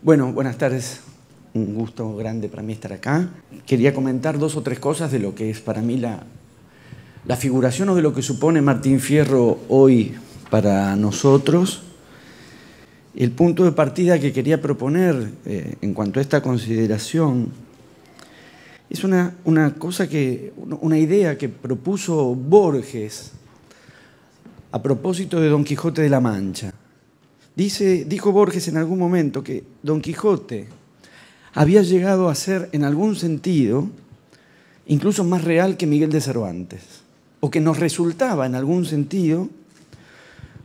Bueno, buenas tardes. Un gusto grande para mí estar acá. Quería comentar dos o tres cosas de lo que es para mí la figuración o de lo que supone Martín Fierro hoy para nosotros. El punto de partida que quería proponer en cuanto a esta consideración es una idea que propuso Borges a propósito de Don Quijote de la Mancha. Dijo Borges en algún momento que Don Quijote había llegado a ser, en algún sentido, incluso más real que Miguel de Cervantes, o que nos resultaba, en algún sentido,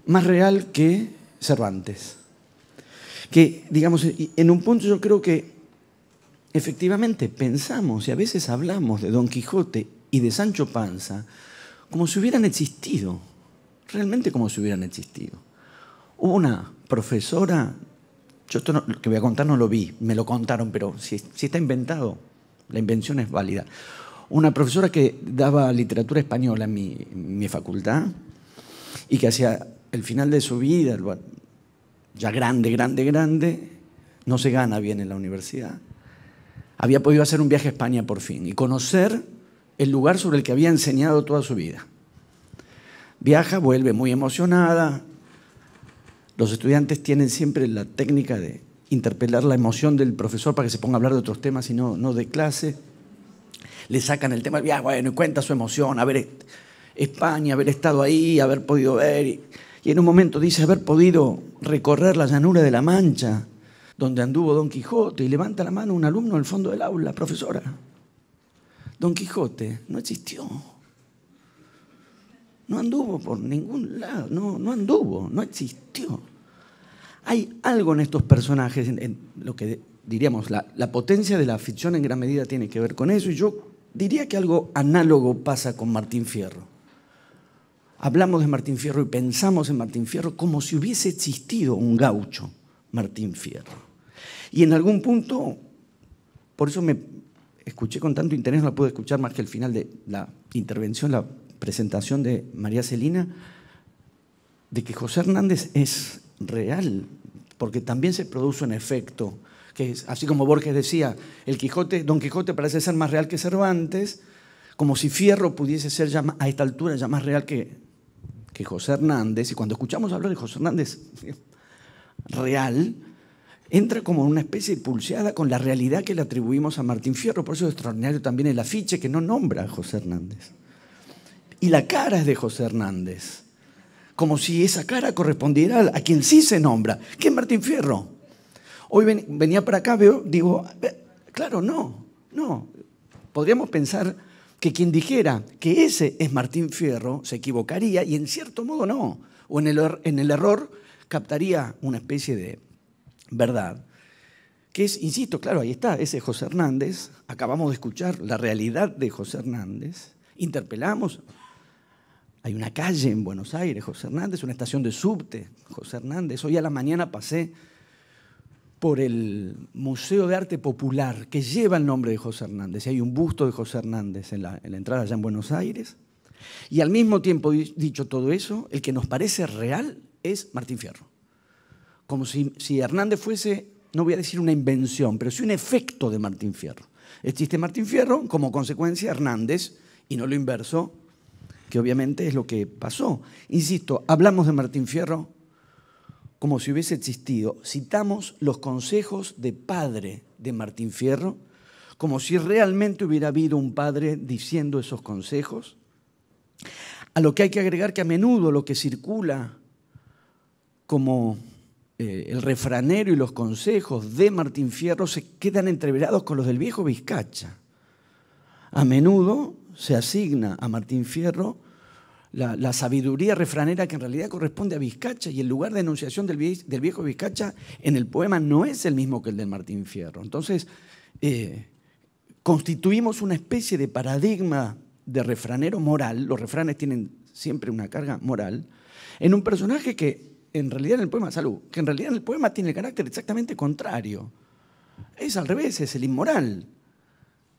más real que Cervantes. Que, digamos, en un punto yo creo que efectivamente pensamos y a veces hablamos de Don Quijote y de Sancho Panza como si hubieran existido, realmente como si hubieran existido. Hubo una profesora, yo esto lo que voy a contar no lo vi, me lo contaron, pero si está inventado, la invención es válida. Una profesora que daba literatura española en mi facultad y que hacia el final de su vida, ya grande, no se gana bien en la universidad, había podido hacer un viaje a España por fin y conocer el lugar sobre el que había enseñado toda su vida. Viaja, vuelve muy emocionada. Los estudiantes tienen siempre la técnica de interpelar la emoción del profesor para que se ponga a hablar de otros temas y no de clase. Le sacan el tema del viaje, bueno, y cuenta su emoción, haber España, haber estado ahí, haber podido ver. Y en un momento dice haber podido recorrer la llanura de la Mancha, donde anduvo Don Quijote, y levanta la mano un alumno al fondo del aula, profesora. Don Quijote no existió. No anduvo por ningún lado, no existió. Hay algo en estos personajes, en lo que diríamos, la potencia de la ficción en gran medida tiene que ver con eso, y yo diría que algo análogo pasa con Martín Fierro. Hablamos de Martín Fierro y pensamos en Martín Fierro como si hubiese existido un gaucho, Martín Fierro. Y en algún punto, por eso me escuché con tanto interés, no la pude escuchar más que el final de la intervención, la presentación de María Celina, de que José Hernández es real, porque también se produce un efecto, que es, así como Borges decía, Don Quijote parece ser más real que Cervantes, como si Fierro pudiese ser ya a esta altura ya más real que José Hernández, y cuando escuchamos hablar de José Hernández real, entra como una especie de pulseada con la realidad que le atribuimos a Martín Fierro. Por eso es extraordinario también el afiche que no nombra a José Hernández. Y la cara es de José Hernández, como si esa cara correspondiera a quien sí se nombra, que es Martín Fierro. Hoy venía para acá, digo, claro, no. Podríamos pensar que quien dijera que ese es Martín Fierro se equivocaría y en cierto modo no, o en el error captaría una especie de verdad, que es, insisto, claro, ahí está, ese es José Hernández, acabamos de escuchar la realidad de José Hernández, interpelamos. Hay una calle en Buenos Aires, José Hernández, una estación de subte, José Hernández. Hoy a la mañana pasé por el Museo de Arte Popular, que lleva el nombre de José Hernández. Y hay un busto de José Hernández en la entrada allá en Buenos Aires. Y al mismo tiempo, dicho todo eso, el que nos parece real es Martín Fierro. Como si Hernández fuese, no voy a decir una invención, pero sí un efecto de Martín Fierro. Existe Martín Fierro, como consecuencia Hernández, y no lo inverso, que obviamente es lo que pasó. Insisto, hablamos de Martín Fierro como si hubiese existido. Citamos los consejos de padre de Martín Fierro, como si realmente hubiera habido un padre diciendo esos consejos. A lo que hay que agregar que a menudo lo que circula como el refranero y los consejos de Martín Fierro se quedan entreverados con los del viejo Vizcacha. A menudo se asigna a Martín Fierro la sabiduría refranera que en realidad corresponde a Vizcacha, y el lugar de enunciación del viejo Vizcacha en el poema no es el mismo que el de Martín Fierro. Entonces, constituimos una especie de paradigma de refranero moral, los refranes tienen siempre una carga moral, en un personaje que en realidad en el poema, que en realidad en el poema tiene el carácter exactamente contrario. Es al revés, es el inmoral.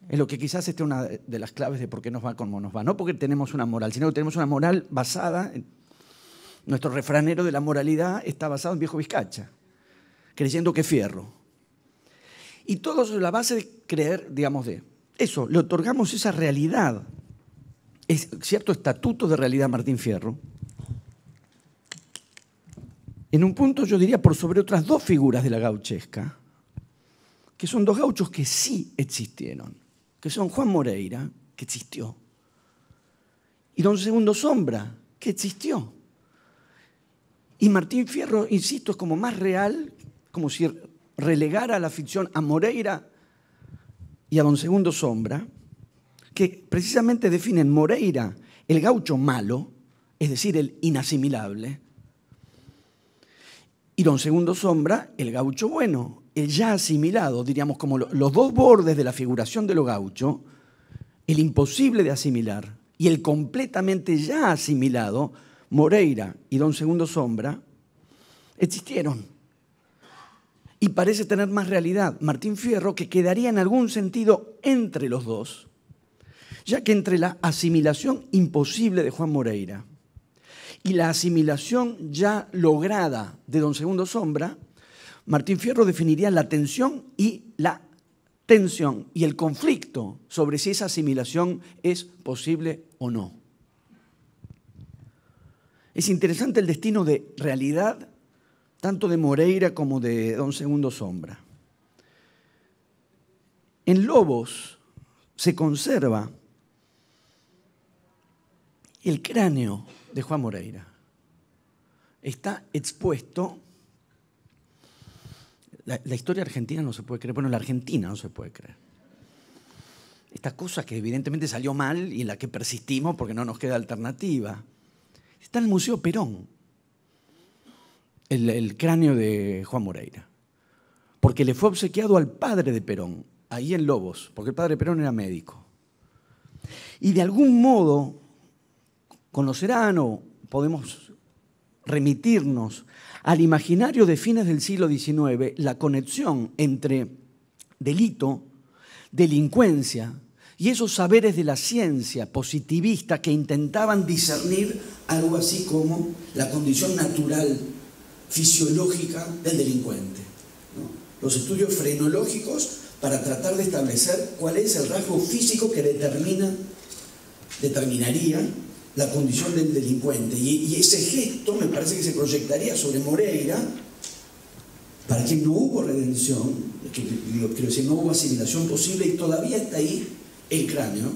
Es lo que quizás esté una de las claves de por qué nos va como nos va. No porque tenemos una moral, sino que tenemos una moral basada en nuestro refranero de la moralidad está basado en viejo Vizcacha, creyendo que Fierro. Y todo sobre la base de creer, digamos, de eso, le otorgamos esa realidad, es cierto estatuto de realidad a Martín Fierro. En un punto yo diría por sobre otras dos figuras de la gauchesca, que son dos gauchos que sí existieron, que son Juan Moreira, que existió, y don Segundo Sombra, que existió. Y Martín Fierro, insisto, es como más real, como si relegara a la ficción a Moreira y a don Segundo Sombra, que precisamente definen Moreira, el gaucho malo, es decir, el inasimilable, y don Segundo Sombra, el gaucho bueno, el ya asimilado, diríamos como los dos bordes de la figuración de lo gaucho, el imposible de asimilar y el completamente ya asimilado, Moreira y don Segundo Sombra, existieron. Y parece tener más realidad Martín Fierro, que quedaría en algún sentido entre los dos, ya que entre la asimilación imposible de Juan Moreira y la asimilación ya lograda de don Segundo Sombra, Martín Fierro definiría la tensión y el conflicto sobre si esa asimilación es posible o no. Es interesante el destino de realidad tanto de Moreira como de don Segundo Sombra. En Lobos se conserva el cráneo de Juan Moreira. Está expuesto. La historia argentina no se puede creer, bueno, la Argentina no se puede creer. Esta cosa que evidentemente salió mal y en la que persistimos porque no nos queda alternativa. Está en el Museo Perón, el cráneo de Juan Moreira, porque le fue obsequiado al padre de Perón, ahí en Lobos, porque el padre de Perón era médico. Y de algún modo conocerán o podemos remitirnos al imaginario de fines del siglo XIX, la conexión entre delito, delincuencia y esos saberes de la ciencia positivista que intentaban discernir algo así como la condición natural, fisiológica del delincuente, ¿no? Los estudios frenológicos para tratar de establecer cuál es el rasgo físico que determinaría la condición del delincuente. Y ese gesto me parece que se proyectaría sobre Moreira, para quien no hubo redención, quiero decir, no hubo asimilación posible, y todavía está ahí el cráneo,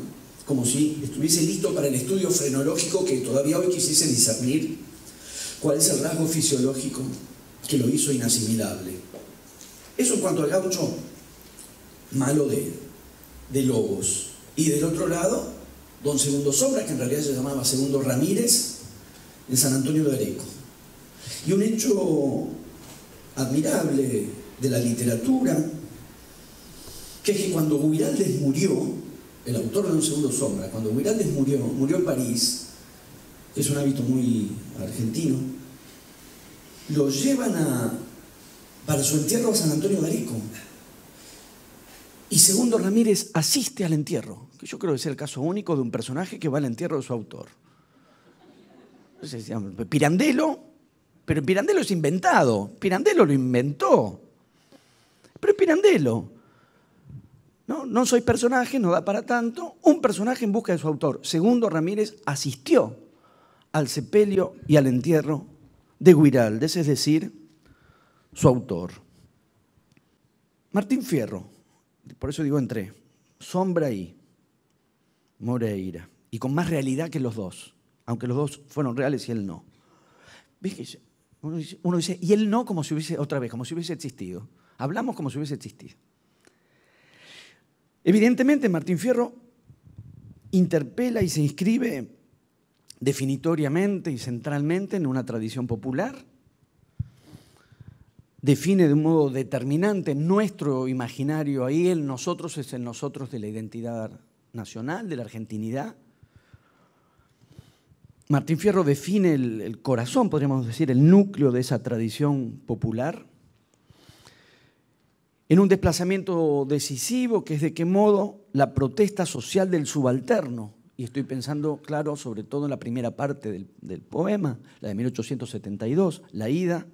como si estuviese listo para el estudio frenológico que todavía hoy quisiese discernir cuál es el rasgo fisiológico que lo hizo inasimilable. Eso en cuanto al gaucho malo de Lobos. Y del otro lado, don Segundo Sombra, que en realidad se llamaba Segundo Ramírez, en San Antonio de Areco. Y un hecho admirable de la literatura, que es que cuando Guiraldes murió, el autor de don Segundo Sombra, cuando Guiraldes murió en París, que es un hábito muy argentino, lo llevan para su entierro a San Antonio de Areco. Y Segundo Ramírez asiste al entierro, que yo creo que es el caso único de un personaje que va al entierro de su autor. Entonces, Pirandello, pero Pirandello es inventado, Pirandello lo inventó. Pero es Pirandello. No soy personaje, no da para tanto. Un personaje en busca de su autor. Segundo Ramírez asistió al sepelio y al entierro de Guiraldes, es decir, su autor. Martín Fierro, por eso digo entre Sombra y Moreira, y con más realidad que los dos, aunque los dos fueron reales y él no. ¿Ves que uno dice, y él no, como si hubiese, otra vez, como si hubiese existido? Hablamos como si hubiese existido. Evidentemente, Martín Fierro interpela y se inscribe definitoriamente y centralmente en una tradición popular, define de un modo determinante nuestro imaginario ahí, el nosotros es el nosotros de la identidad nacional, de la argentinidad. Martín Fierro define el corazón, podríamos decir, el núcleo de esa tradición popular, en un desplazamiento decisivo que es de qué modo la protesta social del subalterno, y estoy pensando, claro, sobre todo en la primera parte del poema, la de 1872, La ida,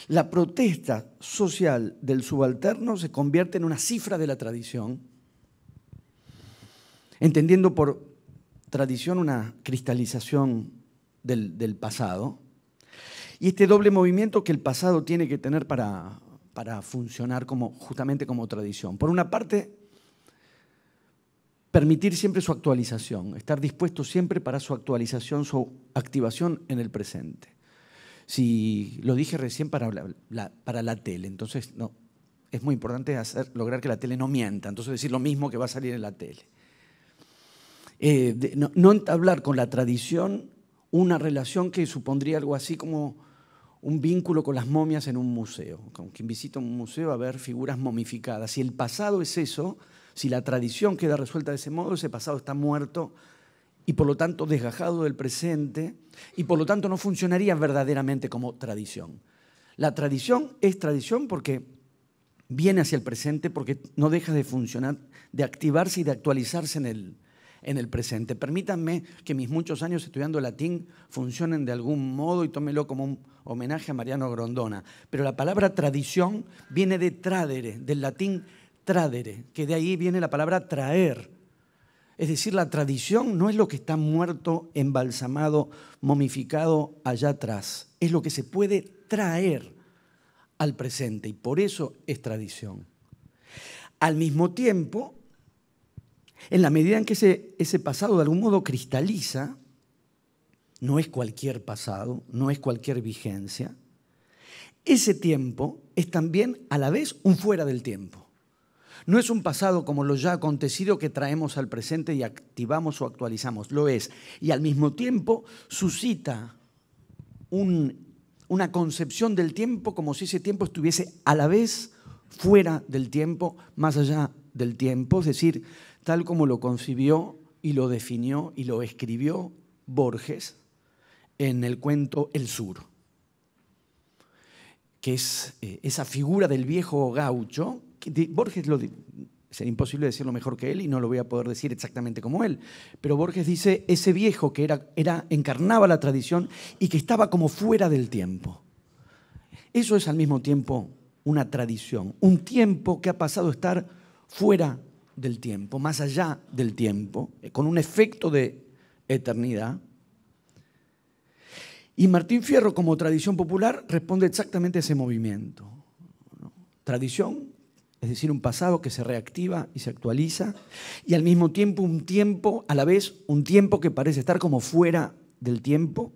La protesta social del subalterno se convierte en una cifra de la tradición, entendiendo por tradición una cristalización del pasado, y este doble movimiento que el pasado tiene que tener para funcionar justamente como tradición. Por una parte, permitir siempre su actualización, estar dispuesto siempre para su actualización, su activación en el presente. Si lo dije recién para la tele, entonces no, es muy importante lograr que la tele no mienta, entonces decir lo mismo que va a salir en la tele. No entablar con la tradición una relación que supondría algo así como un vínculo con las momias en un museo. Como quien visita un museo a ver figuras momificadas. Si el pasado es eso, si la tradición queda resuelta de ese modo, ese pasado está muerto y por lo tanto desgajado del presente, y por lo tanto no funcionaría verdaderamente como tradición. La tradición es tradición porque viene hacia el presente, porque no deja de funcionar, de activarse y de actualizarse en el presente. Permítanme que mis muchos años estudiando latín funcionen de algún modo y tómelo como un homenaje a Mariano Grondona. Pero la palabra tradición viene de tradere, del latín tradere, que de ahí viene la palabra traer. Es decir, la tradición no es lo que está muerto, embalsamado, momificado allá atrás. Es lo que se puede traer al presente y por eso es tradición. Al mismo tiempo, en la medida en que ese pasado de algún modo cristaliza, no es cualquier pasado, no es cualquier vigencia, ese tiempo es también a la vez un fuera del tiempo. No es un pasado como lo ya acontecido que traemos al presente y activamos o actualizamos, lo es. Y al mismo tiempo suscita una concepción del tiempo como si ese tiempo estuviese a la vez fuera del tiempo, más allá del tiempo, es decir, tal como lo concibió y lo definió y lo escribió Borges en el cuento El Sur, que es esa figura del viejo gaucho. Borges sería imposible decirlo mejor que él y no lo voy a poder decir exactamente como él, pero Borges dice ese viejo que encarnaba la tradición y que estaba como fuera del tiempo. Eso es al mismo tiempo una tradición, un tiempo que ha pasado a estar fuera del tiempo, más allá del tiempo, con un efecto de eternidad. Y Martín Fierro, como tradición popular, responde exactamente a ese movimiento. Tradición, es decir, un pasado que se reactiva y se actualiza, y al mismo tiempo un tiempo, a la vez, un tiempo que parece estar como fuera del tiempo,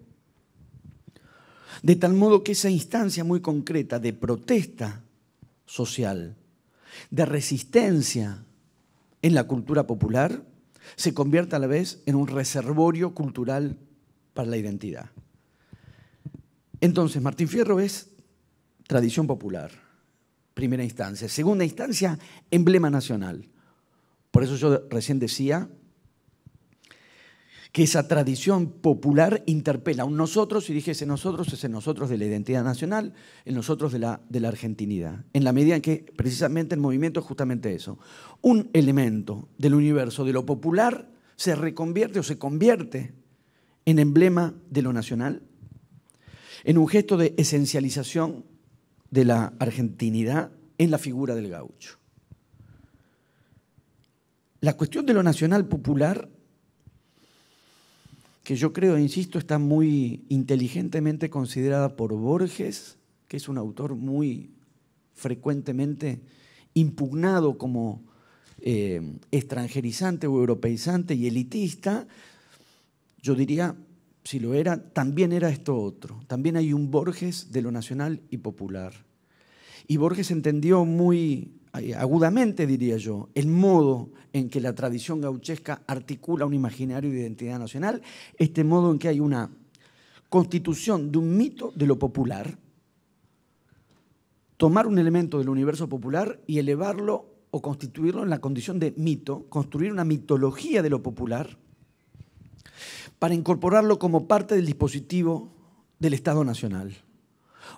de tal modo que esa instancia muy concreta de protesta social, de resistencia en la cultura popular, se convierte a la vez en un reservorio cultural para la identidad. Entonces, Martín Fierro es tradición popular, primera instancia. Segunda instancia, emblema nacional. Por eso yo recién decía que esa tradición popular interpela a un nosotros, y dije ese nosotros es el nosotros de la identidad nacional, el nosotros de la argentinidad, en la medida en que precisamente el movimiento es justamente eso. Un elemento del universo de lo popular se reconvierte o se convierte en emblema de lo nacional, en un gesto de esencialización de la argentinidad en la figura del gaucho. La cuestión de lo nacional popular, que yo creo, insisto, está muy inteligentemente considerada por Borges, que es un autor muy frecuentemente impugnado como extranjerizante o europeizante y elitista, yo diría, si lo era, también era esto otro. También hay un Borges de lo nacional y popular. Y Borges entendió muy agudamente, diría yo, el modo en que la tradición gauchesca articula un imaginario de identidad nacional, este modo en que hay una constitución de un mito de lo popular, tomar un elemento del universo popular y elevarlo o constituirlo en la condición de mito, construir una mitología de lo popular, para incorporarlo como parte del dispositivo del Estado Nacional.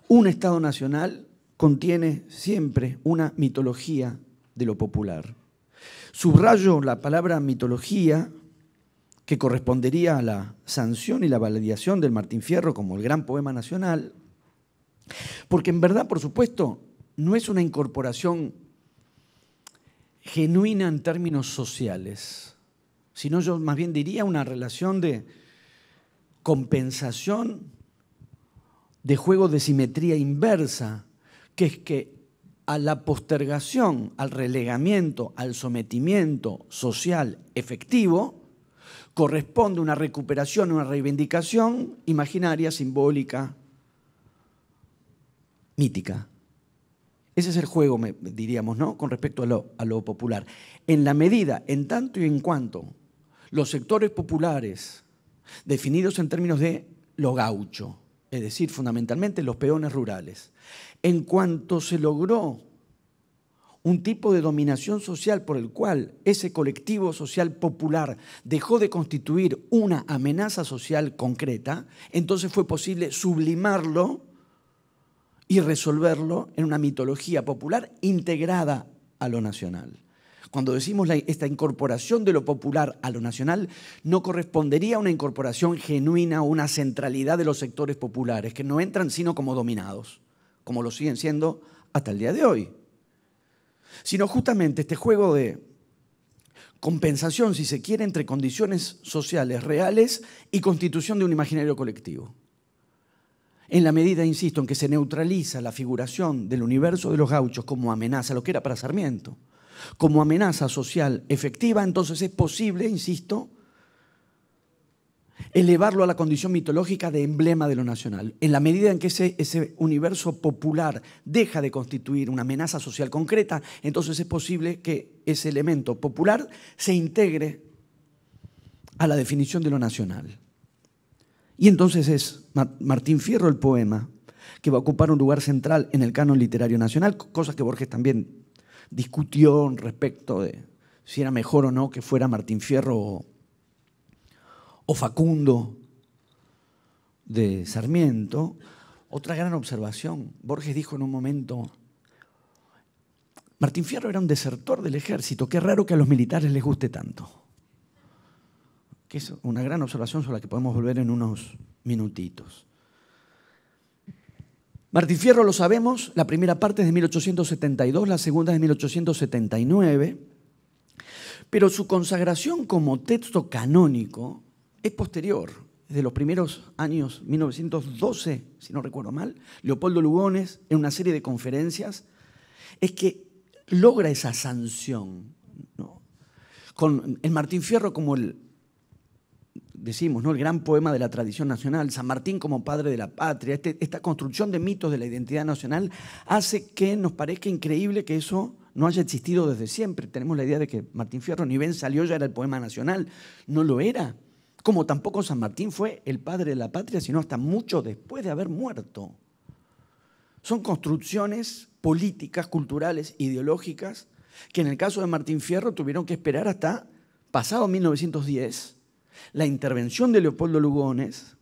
Un Estado Nacional contiene siempre una mitología de lo popular. Subrayo la palabra mitología, que correspondería a la sanción y la validación del Martín Fierro como el gran poema nacional, Porque en verdad, por supuesto, no es una incorporación genuina en términos sociales, sino yo más bien diría una relación de compensación, de juego de simetría inversa, que es que a la postergación, al relegamiento, al sometimiento social efectivo, corresponde una recuperación, una reivindicación imaginaria, simbólica, mítica. Ese es el juego, diríamos, ¿no?, con respecto a lo popular. En la medida, en tanto y en cuanto los sectores populares, definidos en términos de lo gaucho, es decir, fundamentalmente los peones rurales, en cuanto se logró un tipo de dominación social por el cual ese colectivo social popular dejó de constituir una amenaza social concreta, entonces fue posible sublimarlo y resolverlo en una mitología popular integrada a lo nacional. Cuando decimos esta incorporación de lo popular a lo nacional, no correspondería a una incorporación genuina o una centralidad de los sectores populares, que no entran sino como dominados, como lo siguen siendo hasta el día de hoy. Sino justamente este juego de compensación, si se quiere, entre condiciones sociales reales y constitución de un imaginario colectivo. En la medida, insisto, en que se neutraliza la figuración del universo de los gauchos como amenaza, lo que era para Sarmiento, como amenaza social efectiva, entonces es posible, insisto, elevarlo a la condición mitológica de emblema de lo nacional. En la medida en que ese universo popular deja de constituir una amenaza social concreta, entonces es posible que ese elemento popular se integre a la definición de lo nacional. Y entonces es Martín Fierro el poema que va a ocupar un lugar central en el canon literario nacional, cosa que Borges también discutió respecto de si era mejor o no que fuera Martín Fierro o Facundo de Sarmiento. Otra gran observación, Borges dijo en un momento, Martín Fierro era un desertor del ejército, qué raro que a los militares les guste tanto. Que es una gran observación sobre la que podemos volver en unos minutitos. Martín Fierro, lo sabemos, la primera parte es de 1872, la segunda es de 1879, pero su consagración como texto canónico es posterior, desde los primeros años 1912, si no recuerdo mal. Leopoldo Lugones, en una serie de conferencias, es que logra esa sanción, ¿no?, con el Martín Fierro como decimos, ¿no?, el gran poema de la tradición nacional, San Martín como padre de la patria. Esta construcción de mitos de la identidad nacional hace que nos parezca increíble que eso no haya existido desde siempre. Tenemos la idea de que Martín Fierro ni bien salió ya era el poema nacional. No lo era. Como tampoco San Martín fue el padre de la patria, sino hasta mucho después de haber muerto. Son construcciones políticas, culturales, ideológicas, que en el caso de Martín Fierro tuvieron que esperar hasta pasado 1910, la intervención de Leopoldo Lugones,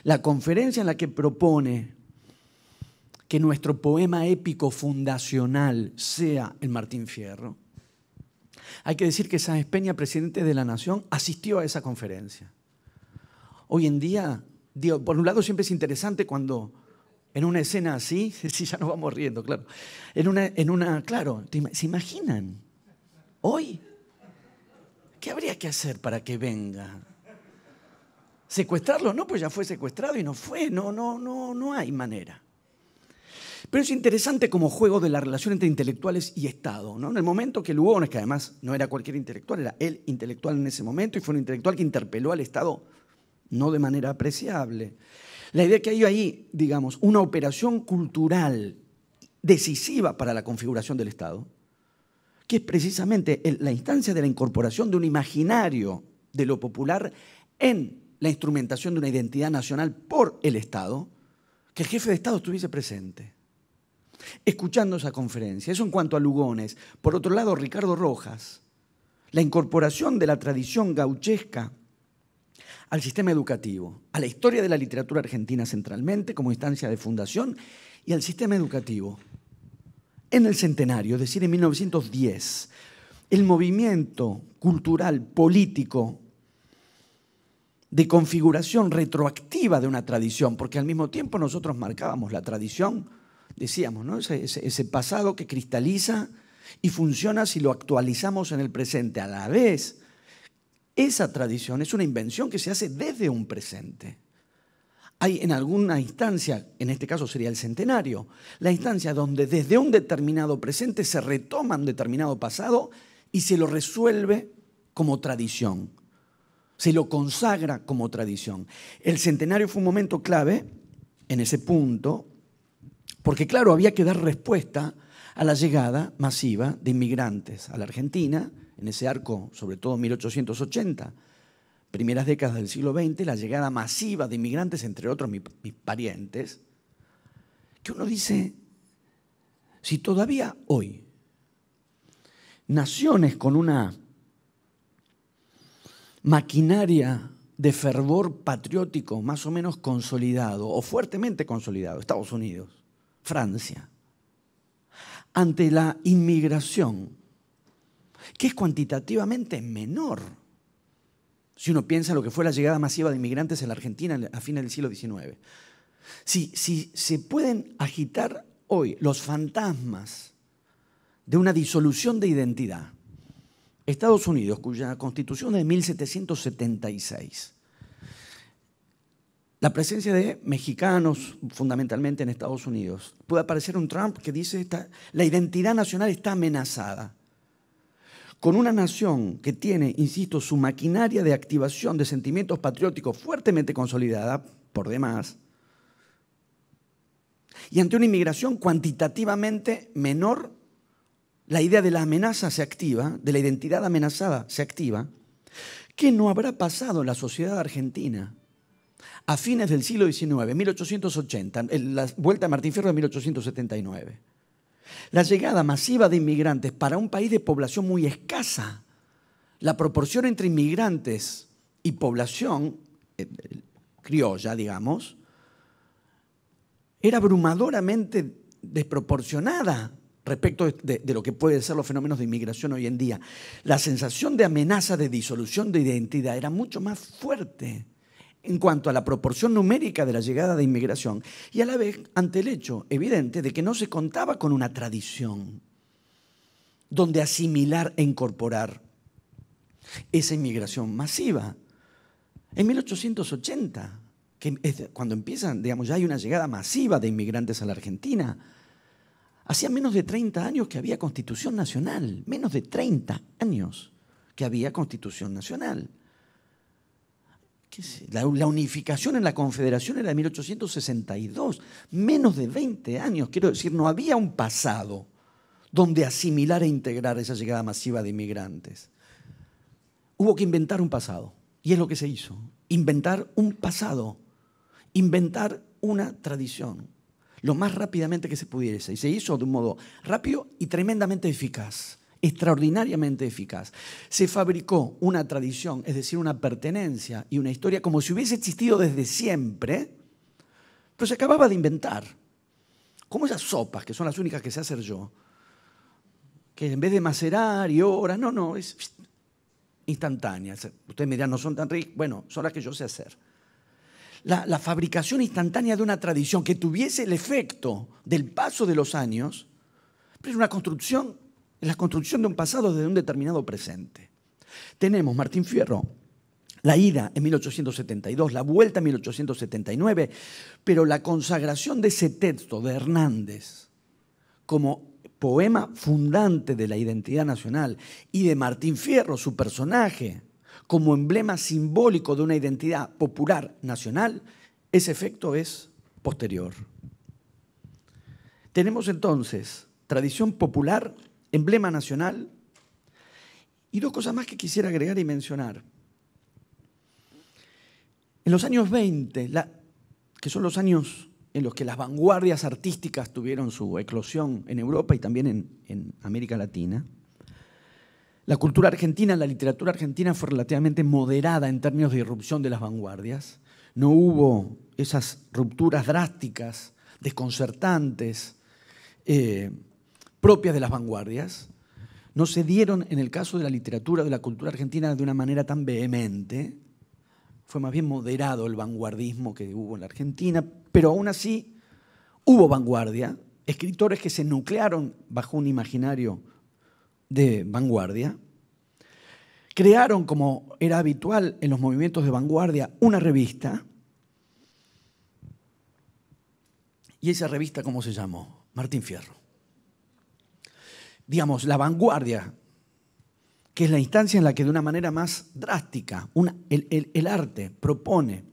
la conferencia en la que propone que nuestro poema épico fundacional sea el Martín Fierro. Hay que decir que Sáenz Peña, presidente de la Nación, asistió a esa conferencia. Hoy en día, digo, por un lado siempre es interesante cuando en una escena así, sí, ya nos vamos riendo, claro. Claro, ¿se imaginan? Hoy, ¿qué habría que hacer para que venga? ¿Secuestrarlo? No, pues ya fue secuestrado y no fue, no hay manera. Pero es interesante como juego de la relación entre intelectuales y Estado, ¿no? En el momento que Lugones, que además no era cualquier intelectual, era el intelectual en ese momento, y fue un intelectual que interpeló al Estado no de manera apreciable. La idea que hay ahí, digamos, una operación cultural decisiva para la configuración del Estado, que es precisamente la instancia de la incorporación de un imaginario de lo popular en la instrumentación de una identidad nacional por el Estado, que el jefe de Estado estuviese presente, escuchando esa conferencia. Eso en cuanto a Lugones. Por otro lado, Ricardo Rojas, la incorporación de la tradición gauchesca al sistema educativo, a la historia de la literatura argentina centralmente como instancia de fundación y al sistema educativo. En el centenario, es decir, en 1910, el movimiento cultural, político, de configuración retroactiva de una tradición, porque al mismo tiempo nosotros marcábamos la tradición, decíamos, ¿no? Ese pasado que cristaliza y funciona si lo actualizamos en el presente. A la vez, esa tradición es una invención que se hace desde un presente. Hay en alguna instancia, en este caso sería el centenario, la instancia donde desde un determinado presente se retoma un determinado pasado y se lo resuelve como tradición, se lo consagra como tradición. El centenario fue un momento clave en ese punto, porque claro, había que dar respuesta a la llegada masiva de inmigrantes a la Argentina, en ese arco, sobre todo 1880, primeras décadas del siglo XX, la llegada masiva de inmigrantes, entre otros mis parientes, que uno dice, si todavía hoy naciones con una maquinaria de fervor patriótico más o menos consolidado o fuertemente consolidado, Estados Unidos, Francia, ante la inmigración, que es cuantitativamente menor, si uno piensa en lo que fue la llegada masiva de inmigrantes en la Argentina a fines del siglo XIX. Si se pueden agitar hoy los fantasmas de una disolución de identidad, Estados Unidos, cuya constitución es de 1776, la presencia de mexicanos fundamentalmente en Estados Unidos, puede aparecer un Trump que dice la identidad nacional está amenazada. Con una nación que tiene, insisto, su maquinaria de activación de sentimientos patrióticos fuertemente consolidada, por demás, y ante una inmigración cuantitativamente menor, la idea de la amenaza se activa, de la identidad amenazada se activa. ¿Qué no habrá pasado en la sociedad argentina a fines del siglo XIX, 1880, la vuelta de Martín Fierro de 1879? La llegada masiva de inmigrantes para un país de población muy escasa, la proporción entre inmigrantes y población criolla, digamos, era abrumadoramente desproporcionada respecto de lo que pueden ser los fenómenos de inmigración hoy en día. La sensación de amenaza de disolución de identidad era mucho más fuerte en cuanto a la proporción numérica de la llegada de inmigración y a la vez ante el hecho evidente de que no se contaba con una tradición donde asimilar e incorporar esa inmigración masiva. En 1880, que es cuando empiezan, digamos, ya hay una llegada masiva de inmigrantes a la Argentina, hacía menos de 30 años que había Constitución Nacional, menos de 30 años que había Constitución Nacional. La unificación en la Confederación era de 1862, menos de 20 años. Quiero decir, no había un pasado donde asimilar e integrar esa llegada masiva de inmigrantes. Hubo que inventar un pasado, y es lo que se hizo. Inventar un pasado, inventar una tradición, lo más rápidamente que se pudiese. Y se hizo de un modo rápido y tremendamente eficaz. Extraordinariamente eficaz. Se fabricó una tradición, es decir, una pertenencia y una historia como si hubiese existido desde siempre, pero se acababa de inventar. Como esas sopas, que son las únicas que sé hacer yo, que en vez de macerar y horas, no, es instantánea. Ustedes me dirán, no son tan ricas, bueno, son las que yo sé hacer. La fabricación instantánea de una tradición que tuviese el efecto del paso de los años, pero es una construcción. Es la construcción de un pasado desde un determinado presente. Tenemos Martín Fierro, la ida en 1872, la vuelta en 1879, pero la consagración de ese texto de Hernández como poema fundante de la identidad nacional y de Martín Fierro, su personaje, como emblema simbólico de una identidad popular nacional, ese efecto es posterior. Tenemos entonces tradición popular, emblema nacional, y dos cosas más que quisiera agregar y mencionar. En los años 20, que son los años en los que las vanguardias artísticas tuvieron su eclosión en Europa y también en América Latina, la cultura argentina, la literatura argentina fue relativamente moderada en términos de irrupción de las vanguardias. No hubo esas rupturas drásticas, desconcertantes, propias de las vanguardias, no se dieron en el caso de la literatura, de la cultura argentina de una manera tan vehemente. fue más bien moderado el vanguardismo que hubo en la Argentina, pero aún así hubo vanguardia, escritores que se nuclearon bajo un imaginario de vanguardia, crearon, como era habitual en los movimientos de vanguardia, una revista. ¿Y esa revista cómo se llamó? Martín Fierro. Digamos, la vanguardia, que es la instancia en la que de una manera más drástica el arte propone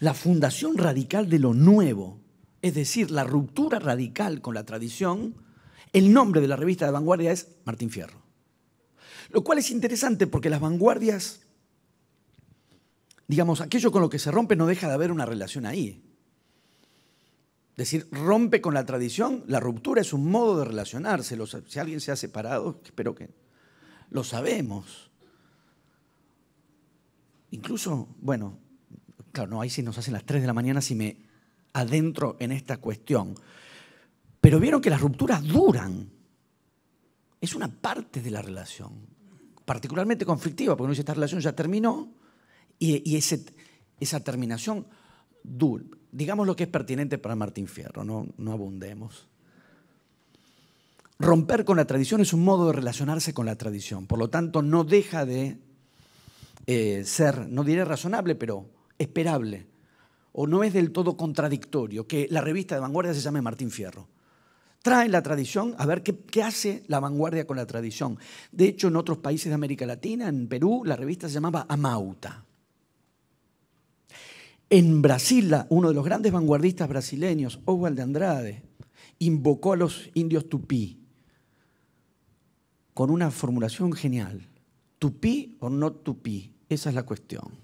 la fundación radical de lo nuevo, es decir, la ruptura radical con la tradición. El nombre de la revista de vanguardia es Martín Fierro. Lo cual es interesante porque las vanguardias, digamos, aquello con lo que se rompe no deja de haber una relación ahí. Es decir, rompe con la tradición, la ruptura es un modo de relacionarse. Si alguien se ha separado, espero que lo sabemos. Incluso, bueno, claro, no, ahí sí nos hacen las 3 de la mañana si me adentro en esta cuestión. Pero vieron que las rupturas duran. Es una parte de la relación, particularmente conflictiva, porque uno dice, esta relación ya terminó y esa terminación dura. Digamos lo que es pertinente para Martín Fierro, no abundemos. Romper con la tradición es un modo de relacionarse con la tradición, por lo tanto no deja de ser, no diré razonable, pero esperable, o no es del todo contradictorio que la revista de vanguardia se llame Martín Fierro. Trae la tradición, a ver qué hace la vanguardia con la tradición. De hecho, en otros países de América Latina, en Perú, la revista se llamaba Amauta. En Brasil, uno de los grandes vanguardistas brasileños, Oswald de Andrade, invocó a los indios tupí con una formulación genial. ¿Tupí o no tupí? Esa es la cuestión.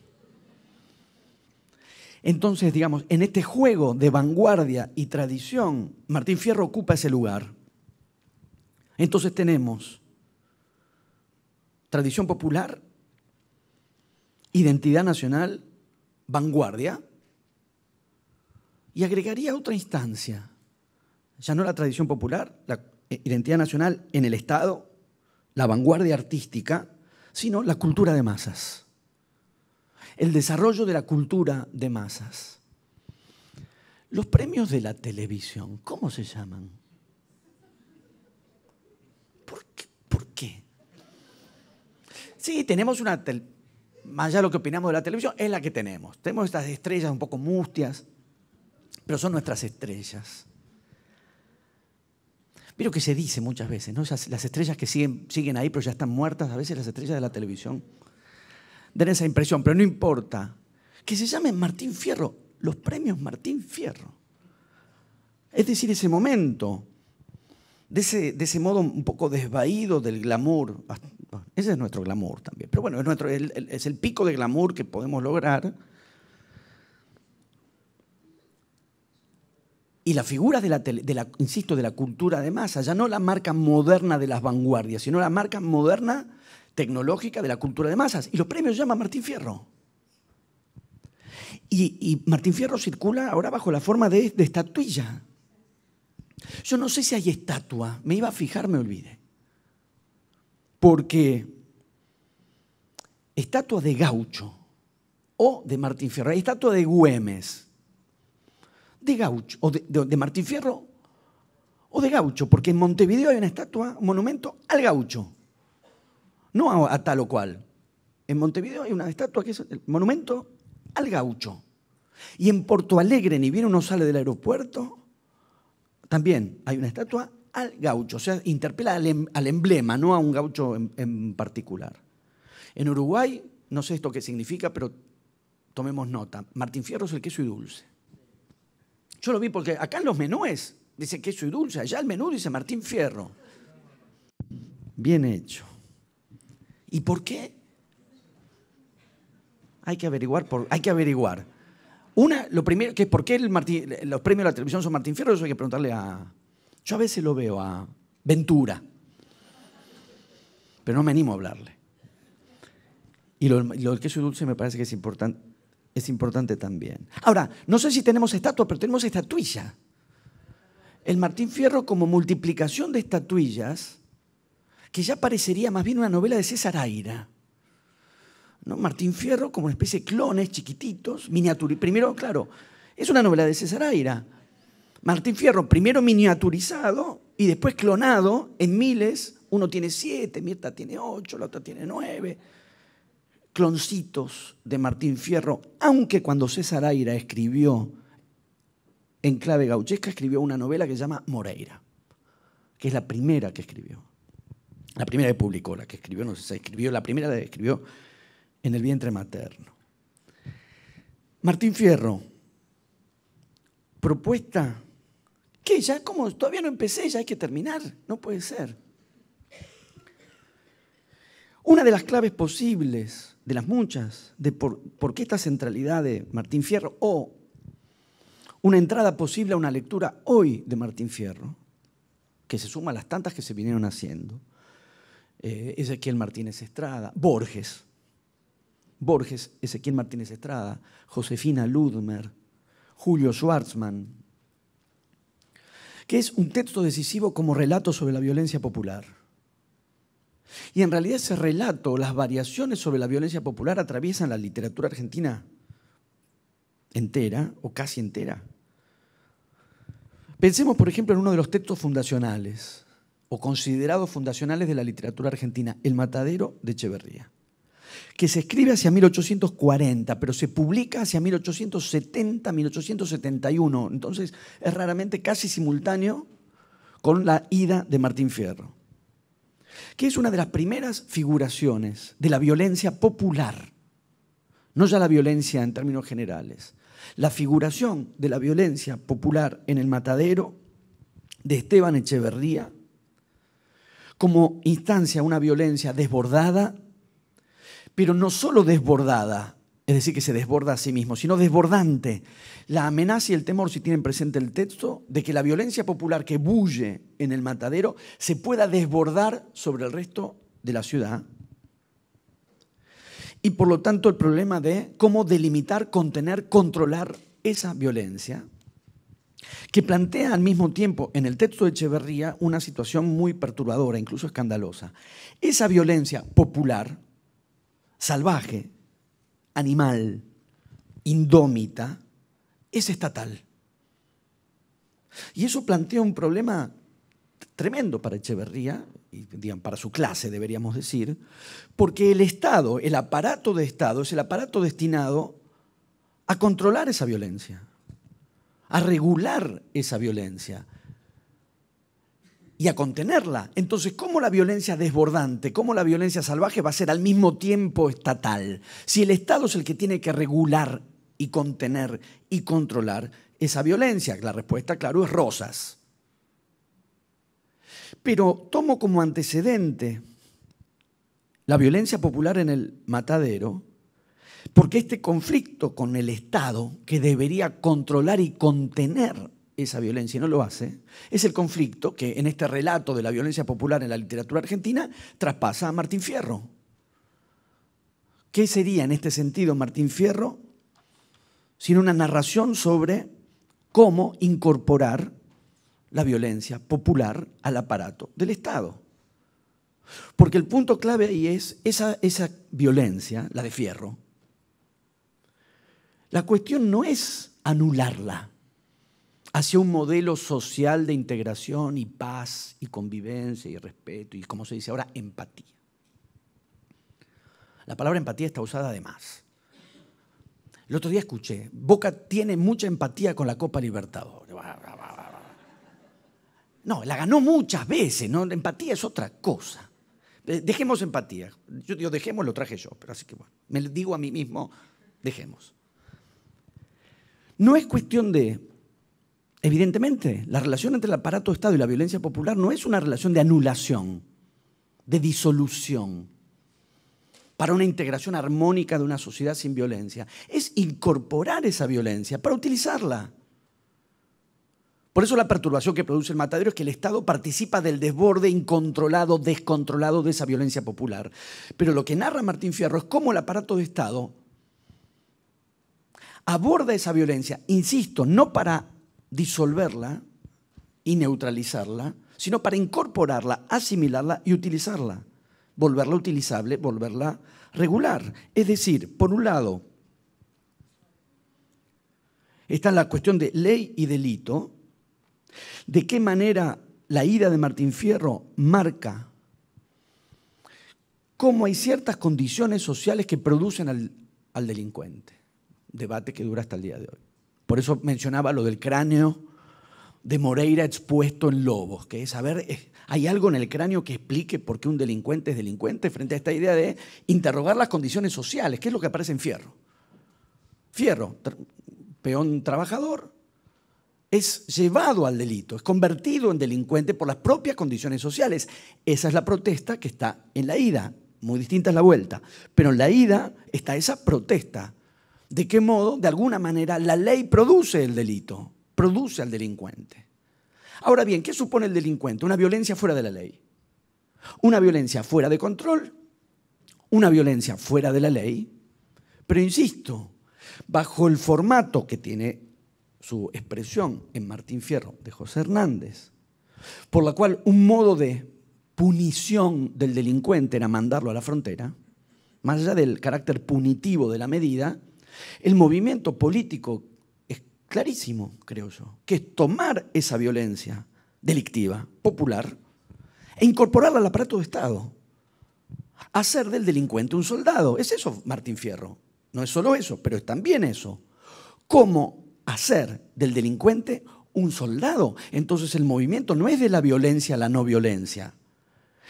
Entonces, digamos, en este juego de vanguardia y tradición, Martín Fierro ocupa ese lugar. Entonces tenemos tradición popular, identidad nacional, vanguardia, y agregaría otra instancia. Ya no la tradición popular, la identidad nacional en el Estado, la vanguardia artística, sino la cultura de masas. El desarrollo de la cultura de masas. Los premios de la televisión, ¿cómo se llaman? ¿Por qué? Sí, tenemos una... Más allá de lo que opinamos de la televisión, es la que tenemos. Tenemos estas estrellas un poco mustias, pero son nuestras estrellas. Pero que se dice muchas veces, ¿no? Las estrellas que siguen ahí, pero ya están muertas, a veces las estrellas de la televisión den esa impresión, pero no importa. Que se llamen Martín Fierro, los premios Martín Fierro. Es decir, ese momento, de ese modo un poco desvaído del glamour. Ese es nuestro glamour también. Pero bueno, es el pico de glamour que podemos lograr. Y la figura insisto, de la cultura de masa, ya no la marca moderna de las vanguardias, sino la marca moderna tecnológica de la cultura de masas. Y los premios llaman Martín Fierro. Y Martín Fierro circula ahora bajo la forma de estatuilla. Yo no sé si hay estatua, me iba a fijar, me olvidé. Porque estatua de Gaucho o de Martín Fierro, hay estatua de Güemes, de Gaucho, o de Martín Fierro o de Gaucho, porque en Montevideo hay una estatua, un monumento al Gaucho. No a tal o cual. En Montevideo hay una estatua que es el monumento al Gaucho. Y en Porto Alegre, ni bien uno sale del aeropuerto, también hay una estatua al Gaucho. O sea, interpela al emblema, no a un gaucho en particular. En Uruguay, no sé esto qué significa, pero tomemos nota. Martín Fierro es el queso y dulce. Yo lo vi porque acá en los menúes dice queso y dulce, allá el menú dice Martín Fierro. Bien hecho. ¿Y por qué? Hay que averiguar. Lo primero, que es por qué los premios de la televisión son Martín Fierro, eso hay que preguntarle yo a veces lo veo a Ventura, pero no me animo a hablarle. Y lo del queso y dulce me parece que es importante también. Ahora, no sé si tenemos estatua, pero tenemos estatuilla. El Martín Fierro como multiplicación de estatuillas, que ya parecería más bien una novela de César Aira. ¿no? Martín Fierro como una especie de clones chiquititos, primero, claro, es una novela de César Aira. Martín Fierro primero miniaturizado y después clonado en miles. Uno tiene 7, Mirta tiene 8, la otra tiene 9. Cloncitos de Martín Fierro, aunque cuando César Aira escribió en clave gauchesca, escribió una novela que se llama Moreira, que es la primera que escribió. La primera que publicó, la que escribió, no sé si escribió, la primera que escribió en el vientre materno. Martín Fierro, propuesta, ¿qué? Ya como todavía no empecé, ya hay que terminar, no puede ser. Una de las claves posibles, de las muchas, de por qué esta centralidad de Martín Fierro, o una entrada posible a una lectura hoy de Martín Fierro, que se suma a las tantas que se vinieron haciendo, Ezequiel Martínez Estrada, Borges, Ezequiel Martínez Estrada, Josefina Ludmer, Julio Schwartzman, que es un texto decisivo como relato sobre la violencia popular. Y en realidad ese relato, las variaciones sobre la violencia popular atraviesan la literatura argentina entera o casi entera. Pensemos, por ejemplo, en uno de los textos fundacionales o considerados fundacionales de la literatura argentina, El Matadero de Echeverría, que se escribe hacia 1840, pero se publica hacia 1870, 1871. Entonces es raramente casi simultáneo con la ida de Martín Fierro, que es una de las primeras figuraciones de la violencia popular, no ya la violencia en términos generales, la figuración de la violencia popular en El Matadero de Esteban Echeverría como instancia a una violencia desbordada, pero no solo desbordada, es decir, que se desborda a sí mismo, sino desbordante. La amenaza y el temor, si tienen presente el texto, de que la violencia popular que bulle en El Matadero se pueda desbordar sobre el resto de la ciudad. Y por lo tanto el problema de cómo delimitar, contener, controlar esa violencia, que plantea al mismo tiempo en el texto de Echeverría una situación muy perturbadora, incluso escandalosa. Esa violencia popular, salvaje, animal, indómita, es estatal. Y eso plantea un problema tremendo para Echeverría, y para su clase deberíamos decir, porque el Estado, el aparato de Estado, es el aparato destinado a controlar esa violencia, a regular esa violencia y a contenerla. Entonces, ¿cómo la violencia desbordante, cómo la violencia salvaje va a ser al mismo tiempo estatal? Si el Estado es el que tiene que regular y contener y controlar esa violencia, la respuesta, claro, es Rosas. Pero tomo como antecedente la violencia popular en El Matadero, porque este conflicto con el Estado, que debería controlar y contener esa violencia y no lo hace, es el conflicto que en este relato de la violencia popular en la literatura argentina traspasa a Martín Fierro. ¿Qué sería en este sentido Martín Fierro sino una narración sobre cómo incorporar la violencia popular al aparato del Estado? Porque el punto clave ahí es esa violencia, la de Fierro. La cuestión no es anularla hacia un modelo social de integración y paz y convivencia y respeto y, como se dice ahora, empatía. La palabra empatía está usada de más. El otro día escuché, Boca tiene mucha empatía con la Copa Libertadores. No, la ganó muchas veces, ¿no? La empatía es otra cosa. Dejemos empatía. Yo digo dejemos, lo traje yo, pero así que bueno, me digo a mí mismo, dejemos. No es cuestión de, evidentemente, la relación entre el aparato de Estado y la violencia popular no es una relación de anulación, de disolución, para una integración armónica de una sociedad sin violencia. Es incorporar esa violencia para utilizarla. Por eso la perturbación que produce El Matadero es que el Estado participa del desborde incontrolado, descontrolado de esa violencia popular. Pero lo que narra Martín Fierro es cómo el aparato de Estado aborda esa violencia, insisto, no para disolverla y neutralizarla, sino para incorporarla, asimilarla y utilizarla, volverla utilizable, volverla regular. Es decir, por un lado, está la cuestión de ley y delito, de qué manera la ida de Martín Fierro marca cómo hay ciertas condiciones sociales que producen al delincuente. Debate que dura hasta el día de hoy. Por eso mencionaba lo del cráneo de Moreira expuesto en Lobos, que es, a ver, hay algo en el cráneo que explique por qué un delincuente es delincuente frente a esta idea de interrogar las condiciones sociales, que es lo que aparece en Fierro. Fierro, peón trabajador, es llevado al delito, es convertido en delincuente por las propias condiciones sociales. Esa es la protesta que está en la ida. Muy distinta es la vuelta, pero en la ida está esa protesta. ¿De qué modo? De alguna manera la ley produce el delito, produce al delincuente. Ahora bien, ¿qué supone el delincuente? Una violencia fuera de la ley, una violencia fuera de control, una violencia fuera de la ley, pero insisto, bajo el formato que tiene su expresión en Martín Fierro de José Hernández, por la cual un modo de punición del delincuente era mandarlo a la frontera, más allá del carácter punitivo de la medida, el movimiento político es clarísimo, creo yo, que es tomar esa violencia delictiva, popular, e incorporarla al aparato de Estado, hacer del delincuente un soldado. Es eso Martín Fierro, no es solo eso, pero es también eso. ¿Cómo hacer del delincuente un soldado? Entonces el movimiento no es de la violencia a la no violencia,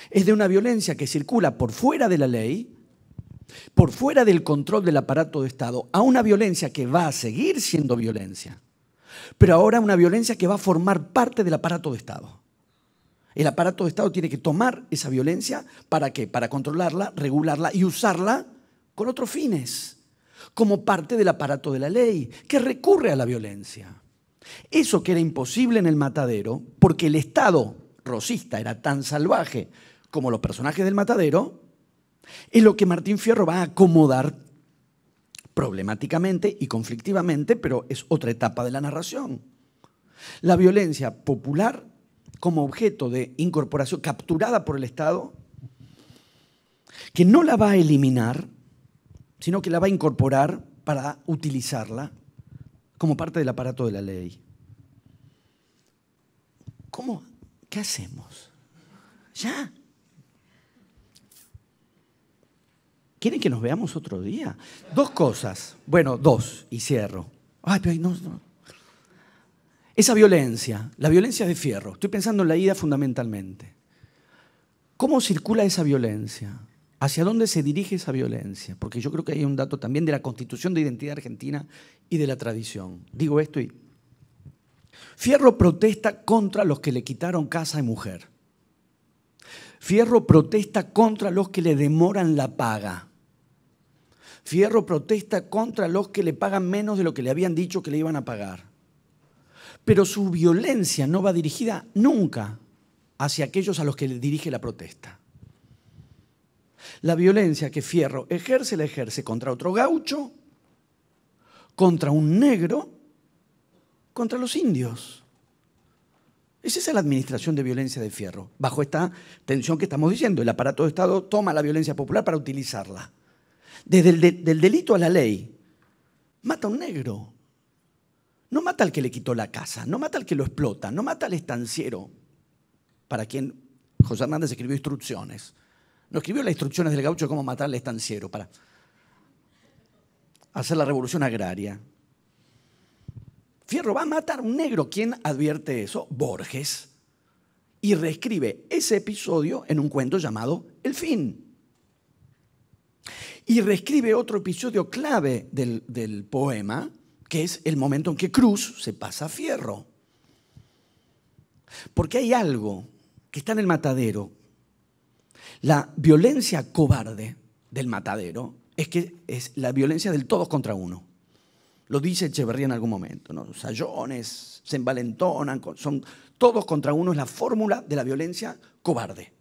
es de una violencia que circula por fuera de la ley, por fuera del control del aparato de Estado, a una violencia que va a seguir siendo violencia, pero ahora una violencia que va a formar parte del aparato de Estado. El aparato de Estado tiene que tomar esa violencia, ¿para qué? Para controlarla, regularla y usarla con otros fines, como parte del aparato de la ley, que recurre a la violencia. Eso que era imposible en el Matadero, porque el Estado rosista era tan salvaje como los personajes del Matadero, es lo que Martín Fierro va a acomodar problemáticamente y conflictivamente, pero es otra etapa de la narración. La violencia popular como objeto de incorporación capturada por el Estado, que no la va a eliminar, sino que la va a incorporar para utilizarla como parte del aparato de la ley. ¿Cómo? ¿Qué hacemos? Ya. ¿Quieren que nos veamos otro día? Dos cosas. Bueno, dos, y cierro. Ay, pero no. Esa violencia, la violencia de Fierro, estoy pensando en la ida fundamentalmente. ¿Cómo circula esa violencia? ¿Hacia dónde se dirige esa violencia? Porque yo creo que hay un dato también de la constitución de identidad argentina y de la tradición. Digo esto y... Fierro protesta contra los que le quitaron casa y mujer. Fierro protesta contra los que le demoran la paga. Fierro protesta contra los que le pagan menos de lo que le habían dicho que le iban a pagar. Pero su violencia no va dirigida nunca hacia aquellos a los que le dirige la protesta. La violencia que Fierro ejerce, la ejerce contra otro gaucho, contra un negro, contra los indios. Esa es la administración de violencia de Fierro, bajo esta tensión que estamos diciendo. El aparato de Estado toma la violencia popular para utilizarla. Desde del delito a la ley, mata a un negro. No mata al que le quitó la casa, no mata al que lo explota, no mata al estanciero, para quien José Hernández escribió instrucciones. No escribió las instrucciones del gaucho de cómo matar al estanciero para hacer la revolución agraria. Fierro va a matar a un negro. ¿Quién advierte eso? Borges. Y reescribe ese episodio en un cuento llamado El fin. Y reescribe otro episodio clave del poema, que es el momento en que Cruz se pasa a Fierro. Porque hay algo que está en el Matadero. La violencia cobarde del Matadero es que es la violencia del todos contra uno. Lo dice Echeverría en algún momento, ¿no? Los sayones se envalentonan, son todos contra uno, es la fórmula de la violencia cobarde.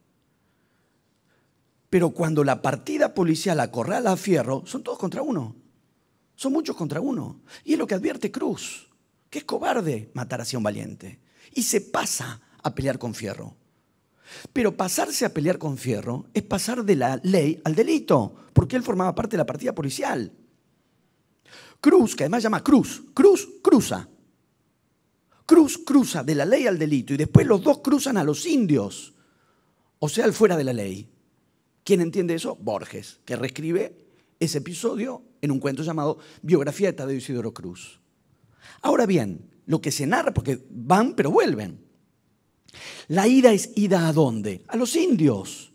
Pero cuando la partida policial acorrala a Fierro, son todos contra uno. Son muchos contra uno. Y es lo que advierte Cruz, que es cobarde matar hacia un valiente. Y se pasa a pelear con Fierro. Pero pasarse a pelear con Fierro es pasar de la ley al delito, porque él formaba parte de la partida policial. Cruz, que además llama Cruz cruza. Cruz cruza de la ley al delito y después los dos cruzan a los indios, o sea, al fuera de la ley. ¿Quién entiende eso? Borges, que reescribe ese episodio en un cuento llamado Biografía de Tadeo Isidoro Cruz. Ahora bien, lo que se narra, porque van pero vuelven. La ida es ida ¿a dónde? A los indios.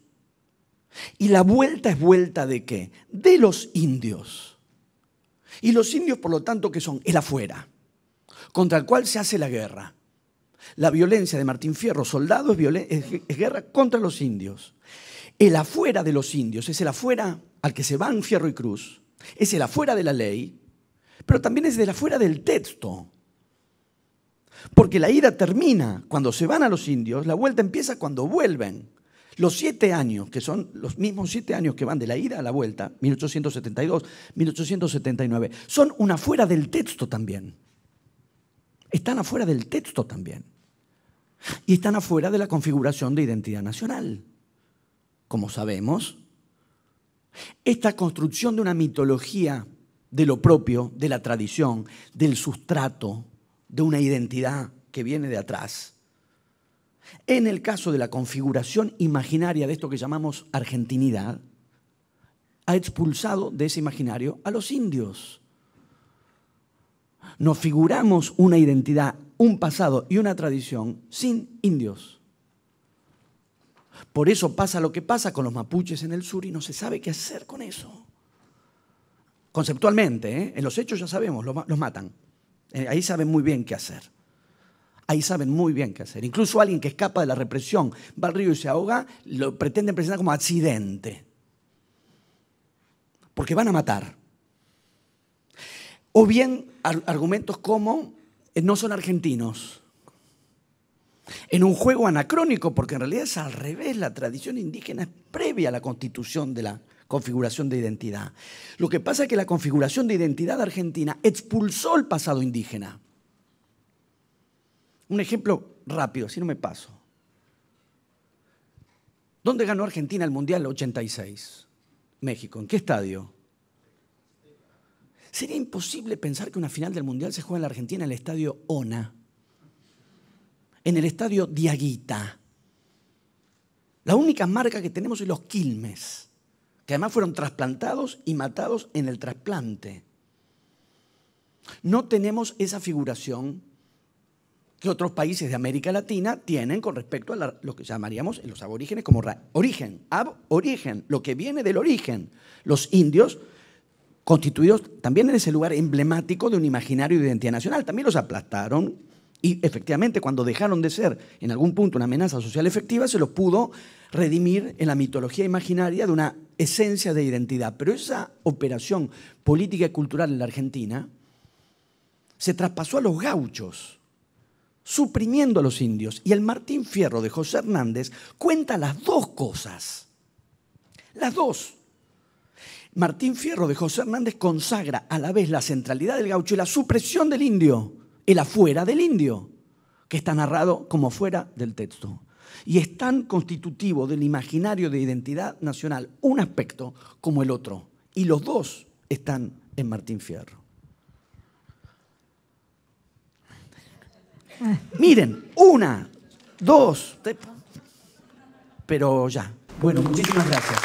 Y la vuelta es vuelta ¿de qué? De los indios. Y los indios, por lo tanto, ¿qué son? El afuera, contra el cual se hace la guerra. La violencia de Martín Fierro, soldado, es guerra contra los indios. El afuera de los indios es el afuera al que se van Fierro y Cruz, es el afuera de la ley, pero también es el afuera del texto. Porque la ida termina cuando se van a los indios, la vuelta empieza cuando vuelven. Los 7 años, que son los mismos 7 años que van de la ida a la vuelta, 1872, 1879, son una afuera del texto también. Están afuera del texto también. Y están afuera de la configuración de identidad nacional. Como sabemos, esta construcción de una mitología de lo propio, de la tradición, del sustrato, de una identidad que viene de atrás. En el caso de la configuración imaginaria de esto que llamamos argentinidad, ha expulsado de ese imaginario a los indios. Nos figuramos una identidad, un pasado y una tradición sin indios. Por eso pasa lo que pasa con los mapuches en el sur y no se sabe qué hacer con eso. Conceptualmente, en los hechos ya sabemos, los matan. Ahí saben muy bien qué hacer. Ahí saben muy bien qué hacer. Incluso alguien que escapa de la represión, va al río y se ahoga, lo pretenden presentar como accidente. Porque van a matar. O bien argumentos como no son argentinos. En un juego anacrónico, porque en realidad es al revés, la tradición indígena es previa a la constitución de la configuración de identidad. Lo que pasa es que la configuración de identidad argentina expulsó el pasado indígena. Un ejemplo rápido, si no me paso. ¿Dónde ganó Argentina el Mundial 86? México. ¿En qué estadio? Sería imposible pensar que una final del Mundial se juega en la Argentina en el estadio ONA, en el estadio Diaguita. La única marca que tenemos es los Quilmes, que además fueron trasplantados y matados en el trasplante. No tenemos esa figuración que otros países de América Latina tienen con respecto a lo que llamaríamos los aborígenes como origen, aborigen, lo que viene del origen. Los indios constituidos también en ese lugar emblemático de un imaginario de identidad nacional, también los aplastaron y efectivamente cuando dejaron de ser en algún punto una amenaza social efectiva se los pudo redimir en la mitología imaginaria de una esencia de identidad. Pero esa operación política y cultural en la Argentina se traspasó a los gauchos, suprimiendo a los indios. Y el Martín Fierro de José Hernández cuenta las dos cosas. Las dos. Martín Fierro de José Hernández consagra a la vez la centralidad del gaucho y la supresión del indio, el afuera del indio, que está narrado como fuera del texto. Y es tan constitutivo del imaginario de identidad nacional un aspecto como el otro. Y los dos están en Martín Fierro. Miren, 1, 2, 3, pero ya. Bueno, muchísimas gracias.